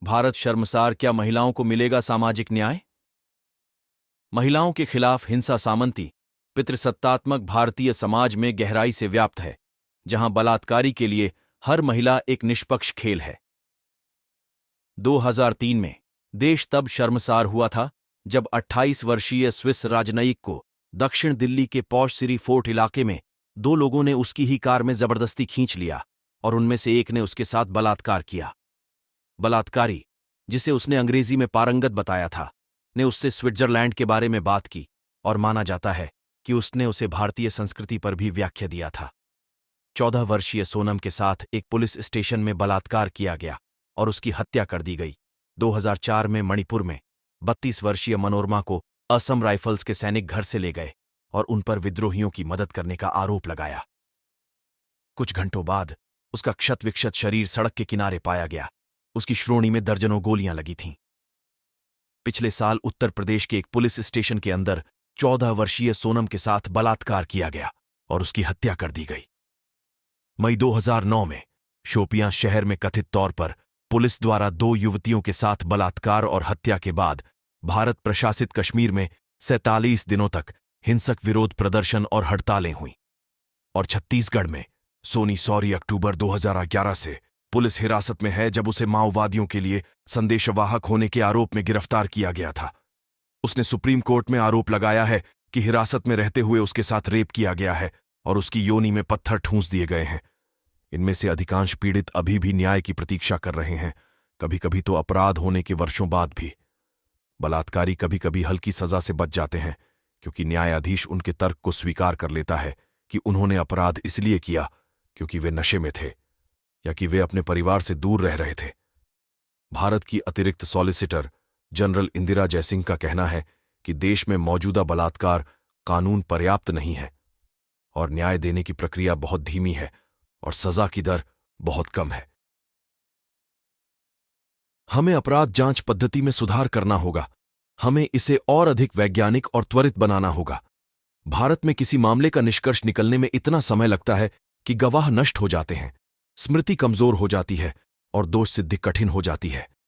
भारत शर्मसार, क्या महिलाओं को मिलेगा सामाजिक न्याय? महिलाओं के खिलाफ हिंसा सामंती पितृसत्तात्मक भारतीय समाज में गहराई से व्याप्त है, जहां बलात्कारी के लिए हर महिला एक निष्पक्ष खेल है। 2003 में देश तब शर्मसार हुआ था जब 28 वर्षीय स्विस राजनयिक को दक्षिण दिल्ली के पॉश सिटी फोर्ट इलाके में दो लोगों ने उसकी ही कार में जबरदस्ती खींच लिया और उनमें से एक ने उसके साथ बलात्कार किया। बलात्कारी, जिसे उसने अंग्रेजी में पारंगत बताया था, ने उससे स्विट्जरलैंड के बारे में बात की और माना जाता है कि उसने उसे भारतीय संस्कृति पर भी व्याख्या दिया था। 14 वर्षीय सोनम के साथ एक पुलिस स्टेशन में बलात्कार किया गया और उसकी हत्या कर दी गई। 2004 में मणिपुर में 32 वर्षीय मनोरमा को असम राइफल्स के सैनिक घर से ले गए और उन पर विद्रोहियों की मदद करने का आरोप लगाया। कुछ घंटों बाद उसका क्षत विक्षत शरीर सड़क के किनारे पाया गया। उसकी श्रोणी में दर्जनों गोलियां लगी थीं। पिछले साल उत्तर प्रदेश के एक पुलिस स्टेशन के अंदर 14 वर्षीय सोनम के साथ बलात्कार किया गया और उसकी हत्या कर दी गई। मई 2009 में शोपियां शहर में कथित तौर पर पुलिस द्वारा 2 युवतियों के साथ बलात्कार और हत्या के बाद भारत प्रशासित कश्मीर में 47 दिनों तक हिंसक विरोध प्रदर्शन और हड़तालें हुईं। और छत्तीसगढ़ में सोनी सॉरी अक्टूबर 2011 से पुलिस हिरासत में है, जब उसे माओवादियों के लिए संदेशवाहक होने के आरोप में गिरफ्तार किया गया था। उसने सुप्रीम कोर्ट में आरोप लगाया है कि हिरासत में रहते हुए उसके साथ रेप किया गया है और उसकी योनि में पत्थर ठूंस दिए गए हैं। इनमें से अधिकांश पीड़ित अभी भी न्याय की प्रतीक्षा कर रहे हैं, कभी कभी तो अपराध होने के वर्षों बाद भी। बलात्कारी कभी कभी हल्की सजा से बच जाते हैं क्योंकि न्यायाधीश उनके तर्क को स्वीकार कर लेता है कि उन्होंने अपराध इसलिए किया क्योंकि वे नशे में थे या कि वे अपने परिवार से दूर रह रहे थे। भारत की अतिरिक्त सॉलिसिटर जनरल इंदिरा जयसिंह का कहना है कि देश में मौजूदा बलात्कार कानून पर्याप्त नहीं है और न्याय देने की प्रक्रिया बहुत धीमी है और सजा की दर बहुत कम है। हमें अपराध जांच पद्धति में सुधार करना होगा। हमें इसे और अधिक वैज्ञानिक और त्वरित बनाना होगा। भारत में किसी मामले का निष्कर्ष निकलने में इतना समय लगता है कि गवाह नष्ट हो जाते हैं, स्मृति कमजोर हो जाती है और दोष सिद्धि कठिन हो जाती है।